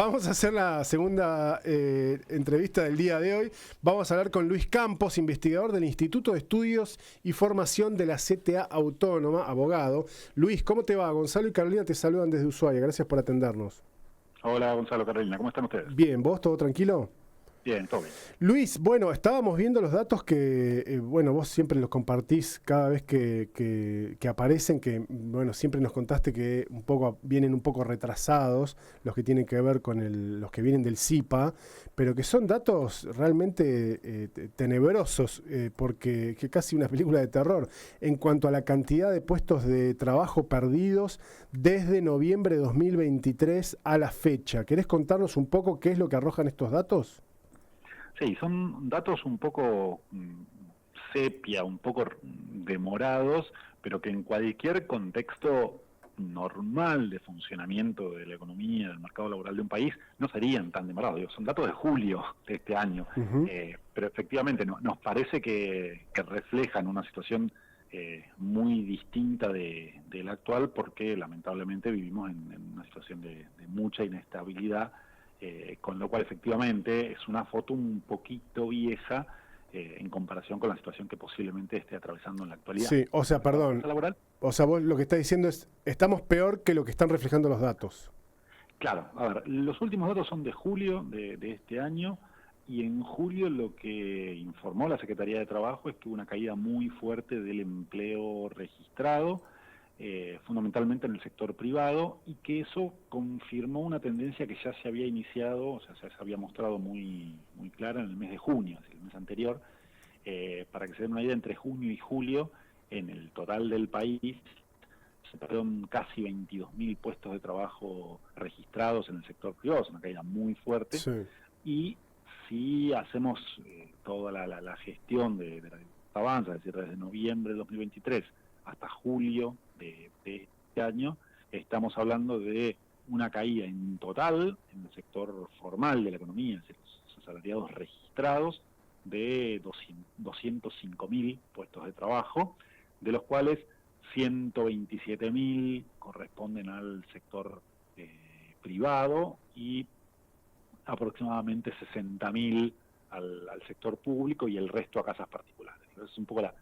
Vamos a hacer la segunda entrevista del día de hoy. Vamos a hablar con Luis Campos, investigador del Instituto de Estudios y Formación de la CTA Autónoma, abogado. Luis, ¿cómo te va? Gonzalo y Carolina te saludan desde Ushuaia. Gracias por atendernos. Hola, Gonzalo, Carolina, ¿cómo están ustedes? Bien, ¿vos todo tranquilo? Bien, todo bien. Luis, bueno, estábamos viendo los datos que, bueno, vos siempre los compartís cada vez que aparecen, que, bueno, siempre nos contaste que vienen un poco retrasados los que tienen que ver con los que vienen del CIPA, pero que son datos realmente tenebrosos, porque que casi una película de terror, en cuanto a la cantidad de puestos de trabajo perdidos desde noviembre de 2023 a la fecha. ¿Querés contarnos un poco qué es lo que arrojan estos datos? Sí, son datos un poco sepia, un poco demorados, pero que en cualquier contexto normal de funcionamiento de la economía, del mercado laboral de un país, no serían tan demorados. Digo, son datos de julio de este año, Uh-huh. pero efectivamente nos parece que reflejan una situación muy distinta de la actual, porque lamentablemente vivimos en una situación de mucha inestabilidad. Con lo cual efectivamente es una foto un poquito vieja en comparación con la situación que posiblemente esté atravesando en la actualidad. Sí, o sea, perdón. Laboral. O sea, vos lo que estás diciendo es, estamos peor que lo que están reflejando los datos. Claro, a ver, los últimos datos son de julio de este año, y en julio lo que informó la Secretaría de Trabajo es que hubo una caída muy fuerte del empleo registrado, fundamentalmente en el sector privado, y que eso confirmó una tendencia que ya se había iniciado, o sea, se había mostrado muy clara en el mes de junio, es decir, el mes anterior. Para que se den una idea, entre junio y julio, en el total del país, se perdieron casi 22.000 puestos de trabajo registrados en el sector privado, es una caída muy fuerte. Sí. Y si hacemos toda la gestión de la avanza, es decir, desde noviembre de 2023 hasta julio de este año, estamos hablando de una caída en total en el sector formal de la economía, es decir, los asalariados registrados, de 205.000 puestos de trabajo, de los cuales 127.000 corresponden al sector privado y aproximadamente 60.000 al sector público, y el resto a casas particulares. Entonces, es un poco la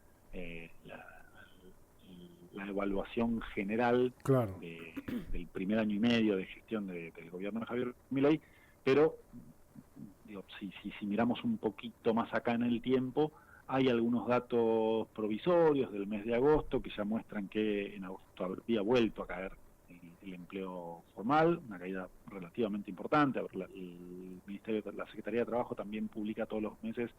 evaluación general, Claro. del primer año y medio de gestión del gobierno de Javier Milei, pero digo, si miramos un poquito más acá en el tiempo, hay algunos datos provisorios del mes de agosto que ya muestran que en agosto habría vuelto a caer el empleo formal, una caída relativamente importante. El Ministerio, la Secretaría de Trabajo también publica todos los meses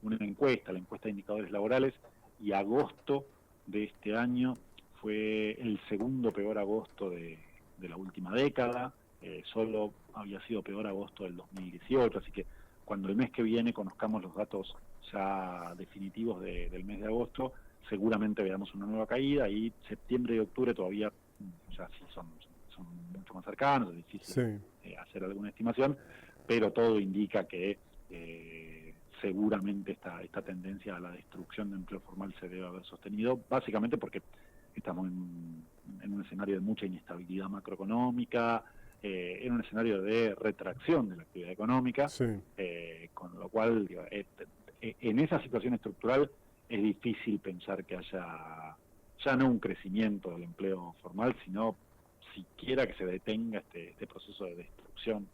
una encuesta, la encuesta de indicadores laborales, y agosto de este año fue el segundo peor agosto de la última década. Solo había sido peor agosto del 2018, así que cuando el mes que viene conozcamos los datos ya definitivos del mes de agosto, seguramente veamos una nueva caída, y septiembre y octubre todavía ya sí son mucho más cercanos, es difícil hacer alguna estimación, pero todo indica que seguramente esta tendencia a la destrucción de empleo formal se debe haber sostenido, básicamente porque estamos en un escenario de mucha inestabilidad macroeconómica, en un escenario de retracción de la actividad económica, con lo cual, digo, en esa situación estructural es difícil pensar que haya ya no un crecimiento del empleo formal, sino siquiera que se detenga este proceso de destrucción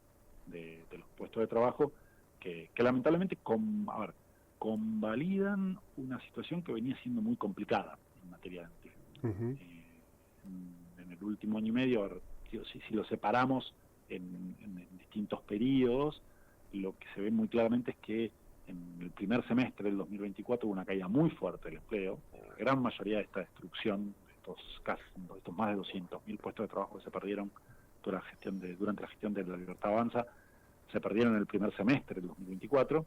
de los puestos de trabajo, que lamentablemente convalidan una situación que venía siendo muy complicada en materia de empleo. Uh-huh. En el último año y medio, si lo separamos en distintos periodos, lo que se ve muy claramente es que en el primer semestre del 2024 hubo una caída muy fuerte del empleo. La gran mayoría de esta destrucción, estos más de 200.000 puestos de trabajo que se perdieron durante la gestión de la Libertad Avanza, se perdieron en el primer semestre del 2024,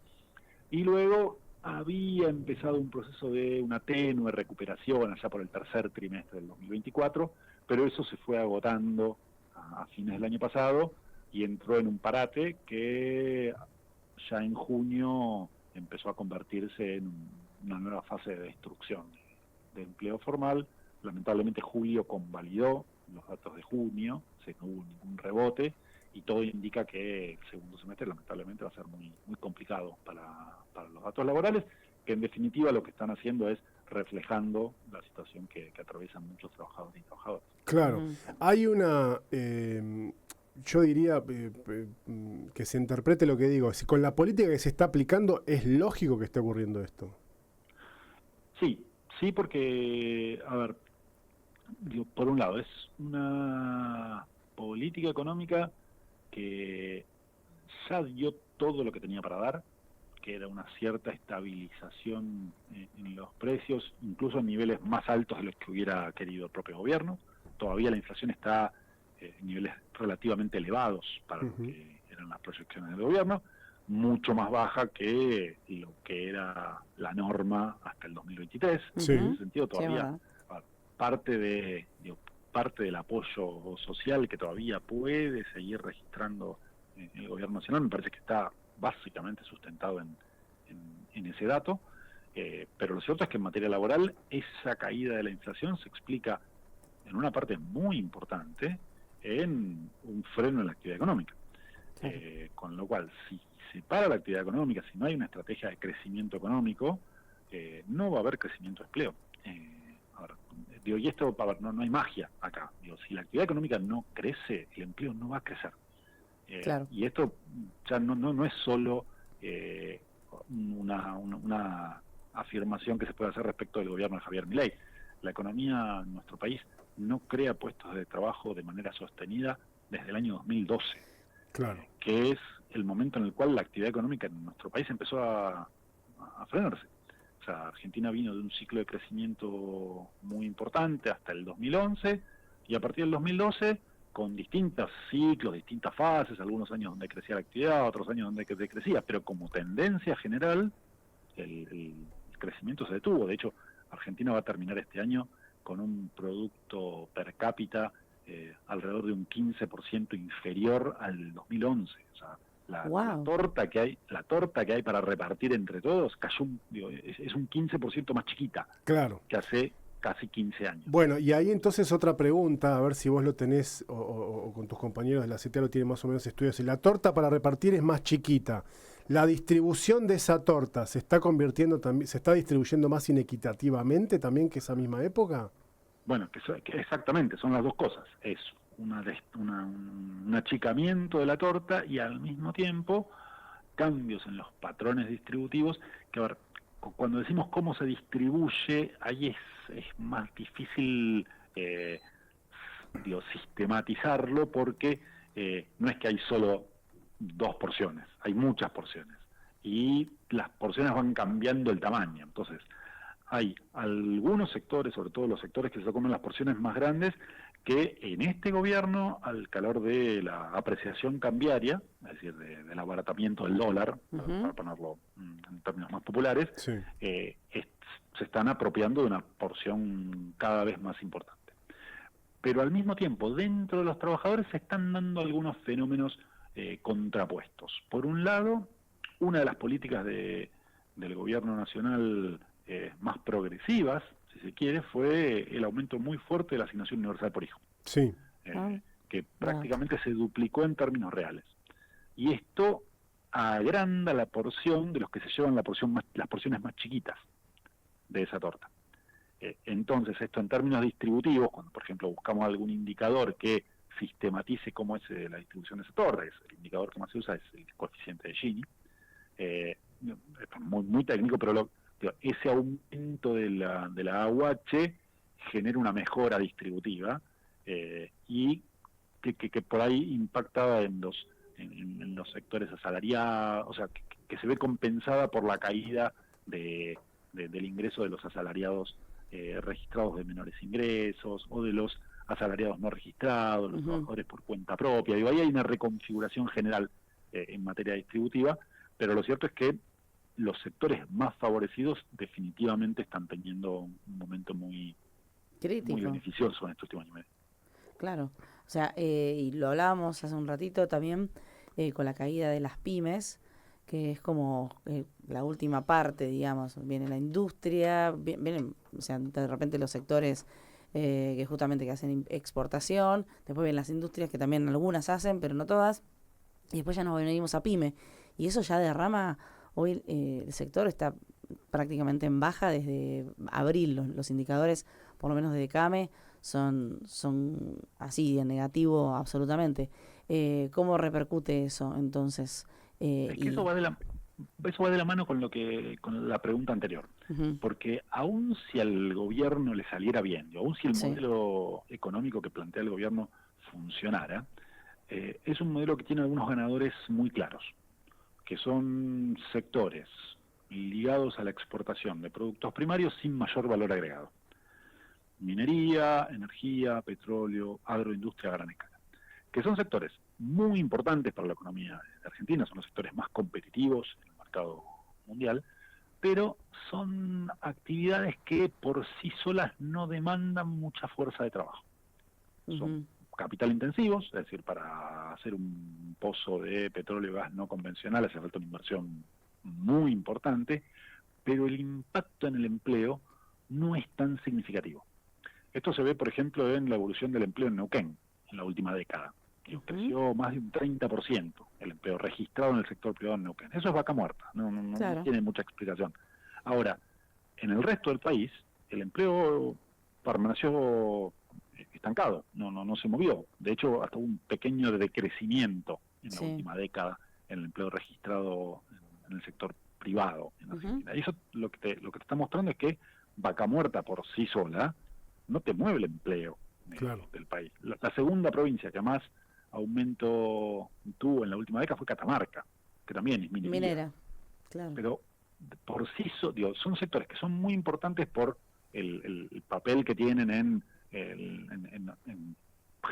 y luego había empezado un proceso de una tenue recuperación allá por el tercer trimestre del 2024, pero eso se fue agotando a fines del año pasado y entró en un parate que ya en junio empezó a convertirse en una nueva fase de destrucción de empleo formal. Lamentablemente julio convalidó los datos de junio, no hubo ningún rebote, y todo indica que el segundo semestre lamentablemente va a ser muy, muy complicado para los datos laborales, que en definitiva lo que están haciendo es reflejando la situación que atraviesan muchos trabajadores y trabajadoras. Claro, hay una, yo diría que se interprete lo que digo, si con la política que se está aplicando es lógico que esté ocurriendo esto. Sí, porque, a ver, digo, por un lado, es una política económica que ya dio todo lo que tenía para dar, que era una cierta estabilización en los precios, incluso a niveles más altos de los que hubiera querido el propio gobierno. Todavía la inflación está en niveles relativamente elevados para lo que eran las proyecciones del gobierno, mucho más baja que lo que era la norma hasta el 2023. Sí. En ese sentido, todavía parte del apoyo social que todavía puede seguir registrando el gobierno nacional, me parece que está básicamente sustentado en ese dato, pero lo cierto es que en materia laboral esa caída de la inflación se explica en una parte muy importante en un freno en la actividad económica. Con lo cual, si se para la actividad económica, si no hay una estrategia de crecimiento económico, no va a haber crecimiento de empleo. Y esto, no hay magia acá. Si la actividad económica no crece, el empleo no va a crecer. Y esto ya no es solo una afirmación que se puede hacer respecto del gobierno de Javier Milei. La economía en nuestro país no crea puestos de trabajo de manera sostenida desde el año 2012, que es el momento en el cual la actividad económica en nuestro país empezó a frenarse. O sea, Argentina vino de un ciclo de crecimiento muy importante hasta el 2011, y a partir del 2012, con distintos ciclos, distintas fases, algunos años donde crecía la actividad, otros años donde decrecía, pero como tendencia general, el crecimiento se detuvo. De hecho, Argentina va a terminar este año con un producto per cápita alrededor de un 15% inferior al 2011. O sea, la torta que hay para repartir entre todos cayó es un 15% más chiquita que hace casi 15 años. Bueno, y ahí entonces otra pregunta, a ver si vos lo tenés o con tus compañeros de la CTA lo tienen más o menos estudios. Si la torta para repartir es más chiquita, ¿la distribución de esa torta se está convirtiendo también, se está distribuyendo más inequitativamente también que esa misma época? Bueno, que exactamente, son las dos cosas. Es un achicamiento de la torta y al mismo tiempo cambios en los patrones distributivos, que a ver, cuando decimos cómo se distribuye, ahí es más difícil sistematizarlo, porque no es que hay solo 2 porciones, hay muchas porciones, y las porciones van cambiando el tamaño. Entonces, hay algunos sectores, sobre todo los sectores que se comen las porciones más grandes, que en este gobierno, al calor de la apreciación cambiaria, es decir, del abaratamiento del dólar, para ponerlo en términos más populares, se están apropiando de una porción cada vez más importante. Pero al mismo tiempo, dentro de los trabajadores se están dando algunos fenómenos contrapuestos. Por un lado, una de las políticas del gobierno nacional más progresivas, si se quiere, fue el aumento muy fuerte de la asignación universal por hijo, que prácticamente se duplicó en términos reales. Y esto agranda la porción de los que se llevan las porciones más chiquitas de esa torta. Entonces, esto en términos distributivos, cuando por ejemplo buscamos algún indicador que sistematice cómo es la distribución de esa torta, el indicador que más se usa es el coeficiente de Gini, muy, muy técnico, pero ese aumento de la AUH genera una mejora distributiva y que por ahí impacta en los sectores asalariados, o sea, que se ve compensada por la caída del ingreso de los asalariados registrados de menores ingresos, o de los asalariados no registrados, los trabajadores por cuenta propia. Ahí hay una reconfiguración general en materia distributiva, pero lo cierto es que los sectores más favorecidos definitivamente están teniendo un momento muy crítico, muy beneficioso en estos últimos años y medio. Claro, o sea, y lo hablábamos hace un ratito también con la caída de las pymes, que es como la última parte, digamos. Viene la industria, vienen, o sea, de repente los sectores que justamente que hacen exportación, después vienen las industrias que también algunas hacen, pero no todas, y después ya nos venimos a pyme, y eso ya derrama, hoy el sector está prácticamente en baja desde abril, los indicadores, por lo menos de CAME, son así, en negativo absolutamente. ¿Cómo repercute eso entonces? Es que eso va de la mano con la pregunta anterior, Uh-huh. porque aun si al gobierno le saliera bien, aun si el Sí. modelo económico que plantea el gobierno funcionara, es un modelo que tiene algunos ganadores muy claros, que son sectores ligados a la exportación de productos primarios sin mayor valor agregado. Minería, energía, petróleo, agroindustria a gran escala, que son sectores muy importantes para la economía de Argentina, son los sectores más competitivos en el mercado mundial, pero son actividades que por sí solas no demandan mucha fuerza de trabajo. Son Uh-huh. capital intensivos, es decir, para hacer un pozo de petróleo y gas no convencional hace falta una inversión muy importante, pero el impacto en el empleo no es tan significativo. Esto se ve, por ejemplo, en la evolución del empleo en Neuquén en la última década. Uh-huh. Creció más de un 30% el empleo registrado en el sector privado en Neuquén. Eso es vaca muerta, Claro. no tiene mucha explicación. Ahora, en el resto del país, el empleo permaneció estancado, no se movió. De hecho, hasta hubo un pequeño decrecimiento en la Sí. última década en el empleo registrado en el sector privado en Argentina. Y eso lo que te está mostrando es que vaca muerta por sí sola no te mueve el empleo Claro. del país. La segunda provincia que más aumento tuvo en la última década fue Catamarca, que también es minería. Minera, claro. Pero por sí son sectores que son muy importantes por el papel que tienen en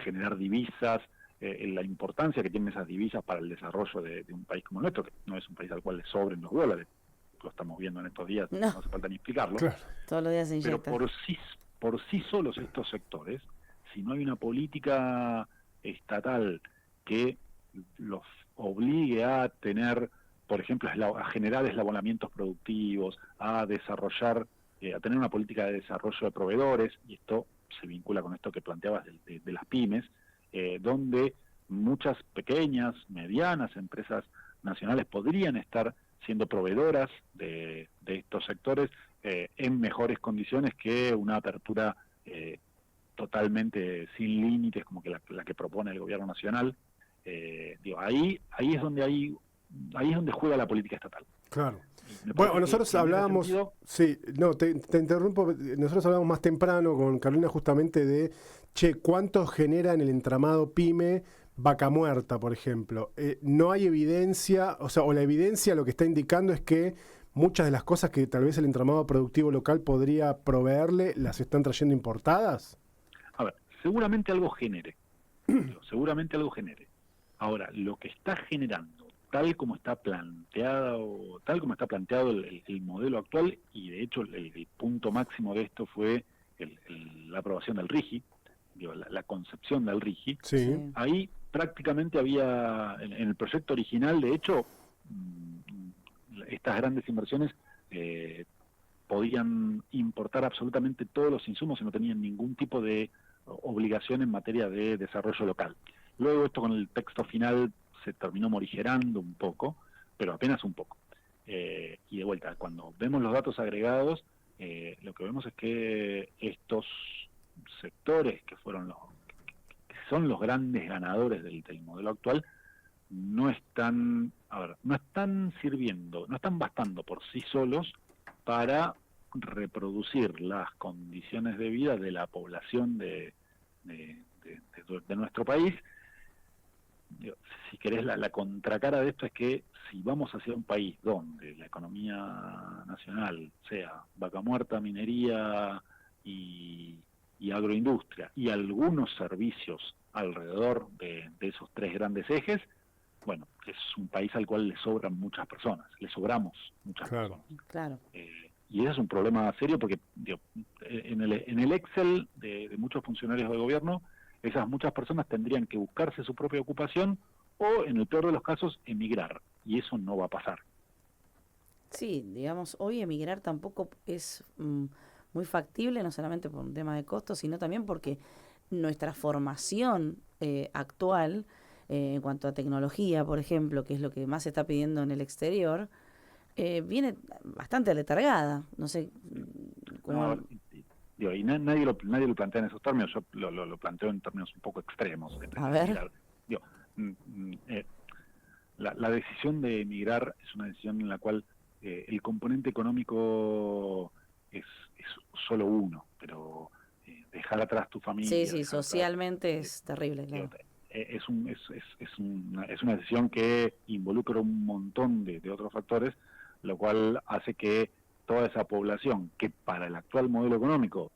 generar divisas, la importancia que tienen esas divisas para el desarrollo de un país como el nuestro, que no es un país al cual le sobren los dólares, lo estamos viendo en estos días, no hace falta ni explicarlo. Claro. Todos los días se Pero inyecta. por sí solos estos sectores, si no hay una política estatal que los obligue a tener, por ejemplo, a generar eslabonamientos productivos, a desarrollar, a tener una política de desarrollo de proveedores, y esto se vincula con esto que planteabas de las pymes, donde muchas pequeñas, medianas empresas nacionales podrían estar siendo proveedoras de estos sectores en mejores condiciones que una apertura totalmente sin límites como que la que propone el gobierno nacional. Ahí es donde juega la política estatal. Claro. Bueno, nosotros hablábamos, sí, no, te interrumpo, nosotros hablábamos más temprano con Carolina justamente de, ¿cuánto genera en el entramado pyme vaca muerta, por ejemplo? No hay evidencia, o la evidencia lo que está indicando es que muchas de las cosas que tal vez el entramado productivo local podría proveerle, las están trayendo importadas. A ver, seguramente algo genere. Ahora, lo que está generando, tal como está planteado el modelo actual, y de hecho el punto máximo de esto fue la aprobación del RIGI, la concepción del RIGI. Sí. Ahí prácticamente había, en el proyecto original, de hecho, estas grandes inversiones podían importar absolutamente todos los insumos y no tenían ningún tipo de obligación en materia de desarrollo local. Luego esto con el texto final se terminó morigerando un poco, pero apenas un poco. Y de vuelta, cuando vemos los datos agregados, lo que vemos es que estos sectores que son los grandes ganadores del modelo actual, no están sirviendo, no están bastando por sí solos para reproducir las condiciones de vida de la población de nuestro país. Si querés, la contracara de esto es que si vamos hacia un país donde la economía nacional sea vaca muerta, minería y agroindustria y algunos servicios alrededor de esos tres grandes ejes, bueno, es un país al cual le sobran muchas personas, le sobramos muchas personas. Claro. Y ese es un problema serio porque en el Excel de muchos funcionarios del gobierno, esas muchas personas tendrían que buscarse su propia ocupación o, en el peor de los casos, emigrar. Y eso no va a pasar. Sí, digamos, hoy emigrar tampoco es muy factible, no solamente por un tema de costos, sino también porque nuestra formación actual, en cuanto a tecnología, por ejemplo, que es lo que más se está pidiendo en el exterior, viene bastante letargada. No sé No, a cómo... ver, nadie lo plantea en esos términos, yo lo planteo en términos un poco extremos. A ver, Digo, mm, mm, eh, la decisión de emigrar es una decisión en la cual el componente económico es solo uno, pero dejar atrás tu sí, familia, sí, dejar atrás... socialmente eh, es terrible, digo, claro. es una decisión que involucra un montón de otros factores, lo cual hace que toda esa población, que para el actual modelo económico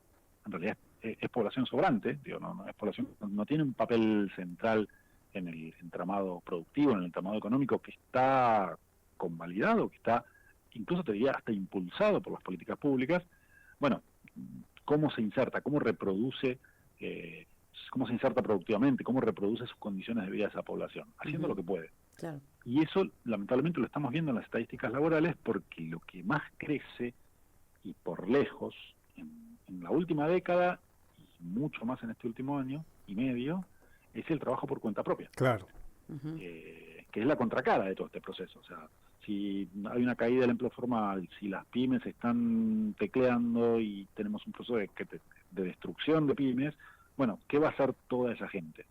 en realidad es población sobrante, digo, no es población, no tiene un papel central en el entramado productivo, en el entramado económico, que está convalidado, que está, incluso te diría, hasta impulsado por las políticas públicas. Bueno, cómo se inserta, eh, cómo se inserta productivamente, cómo reproduce sus condiciones de vida de esa población, haciendo lo que puede. Claro. Y eso, lamentablemente, lo estamos viendo en las estadísticas laborales, porque lo que más crece, y por lejos, en la última década, y mucho más en este último año y medio, es el trabajo por cuenta propia, Claro. que es la contracara de todo este proceso. O sea, si hay una caída del empleo formal, si las pymes están tecleando y tenemos un proceso de destrucción de pymes, bueno, ¿qué va a hacer toda esa gente?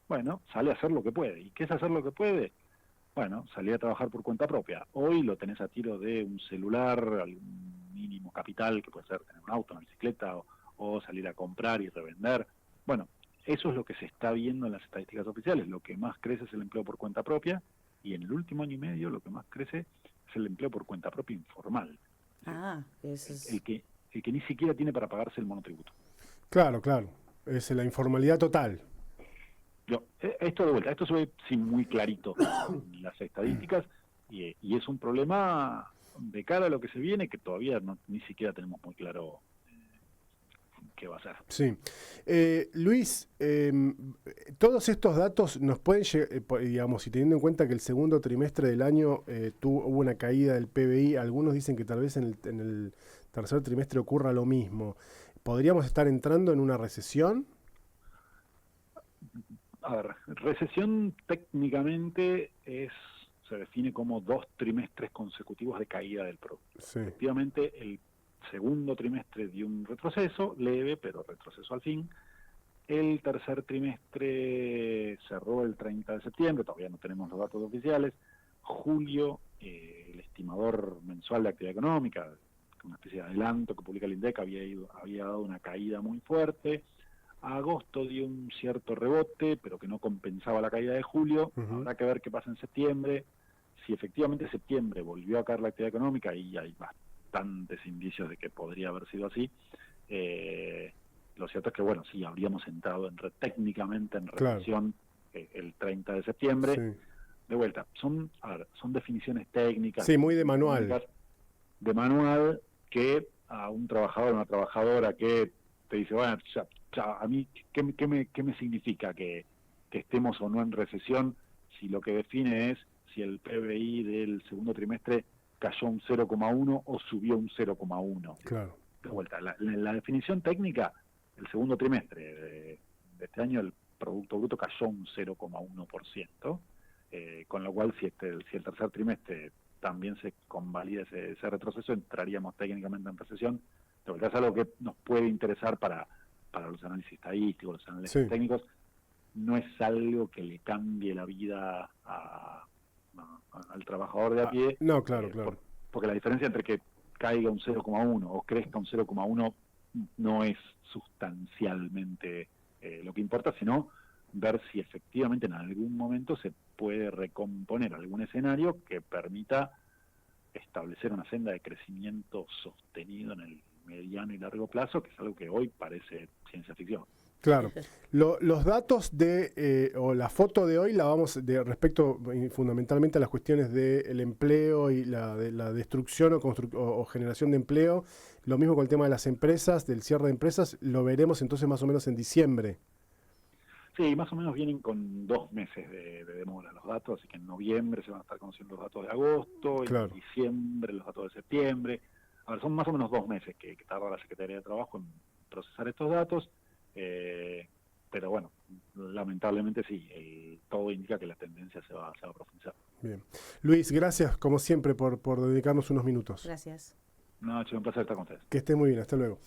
Bueno, sale a hacer lo que puede. ¿Y qué es hacer lo que puede? Bueno, salir a trabajar por cuenta propia. Hoy lo tenés a tiro de un celular, algún mínimo capital, que puede ser tener un auto, una bicicleta, o salir a comprar y revender. Bueno, eso es lo que se está viendo en las estadísticas oficiales. Lo que más crece es el empleo por cuenta propia, y en el último año y medio lo que más crece es el empleo por cuenta propia informal. Ah, eso El, es... el que ni siquiera tiene para pagarse el monotributo. Claro, claro. Es la informalidad total. Esto de vuelta, esto se ve sí, muy clarito en las estadísticas, y es un problema de cara a lo que se viene, que todavía ni siquiera tenemos muy claro qué va a ser. Sí. Luis, todos estos datos nos pueden llegar, digamos, y teniendo en cuenta que el segundo trimestre del año hubo una caída del PBI, algunos dicen que tal vez en el tercer trimestre ocurra lo mismo. ¿Podríamos estar entrando en una recesión? A ver, recesión técnicamente se define como 2 trimestres consecutivos de caída del producto. Sí. Efectivamente, el segundo trimestre dio un retroceso, leve, pero retroceso al fin. El tercer trimestre cerró el 30 de septiembre, todavía no tenemos los datos oficiales. Julio, el estimador mensual de actividad económica, una especie de adelanto que publica el INDEC, había dado una caída muy fuerte. Agosto dio un cierto rebote, pero que no compensaba la caída de julio. Habrá que ver qué pasa en septiembre. Si efectivamente en septiembre volvió a caer la actividad económica, y hay bastantes indicios de que podría haber sido así, lo cierto es que, bueno, sí, habríamos entrado técnicamente en recesión, claro, el 30 de septiembre. Sí. De vuelta, son definiciones técnicas. Sí, muy de manual. De manual, que a un trabajador o una trabajadora que te dice, bueno, a mí, ¿qué me significa que estemos o no en recesión, si lo que define es si el PBI del segundo trimestre cayó un 0,1 o subió un 0,1? Claro. De vuelta, la definición técnica, el segundo trimestre de este año, el Producto Bruto cayó un 0,1%, con lo cual si el tercer trimestre también se convalida ese retroceso, entraríamos técnicamente en recesión. De vuelta, es algo que nos puede interesar para los análisis estadísticos, los análisis técnicos. No es algo que le cambie la vida al trabajador de a pie. No, claro, claro. Porque la diferencia entre que caiga un 0,1 o crezca un 0,1 no es sustancialmente lo que importa, sino ver si efectivamente en algún momento se puede recomponer algún escenario que permita establecer una senda de crecimiento sostenido en el mediano y largo plazo, que es algo que hoy parece ciencia ficción. Claro. Los datos o la foto de hoy la vamos respecto fundamentalmente a las cuestiones del empleo y de la destrucción o generación de empleo. Lo mismo con el tema de las empresas, del cierre de empresas, lo veremos entonces más o menos en diciembre. Sí, más o menos vienen con 2 meses de demora los datos, así que en noviembre se van a estar conociendo los datos de agosto, claro, en diciembre los datos de septiembre. a ver, son más o menos 2 meses que tarda la Secretaría de Trabajo en procesar estos datos, pero bueno, lamentablemente sí, todo indica que la tendencia se va a profundizar. Bien. Luis, gracias como siempre por dedicarnos unos minutos. Gracias. No, che, un placer estar con ustedes. Que esté muy bien, hasta luego.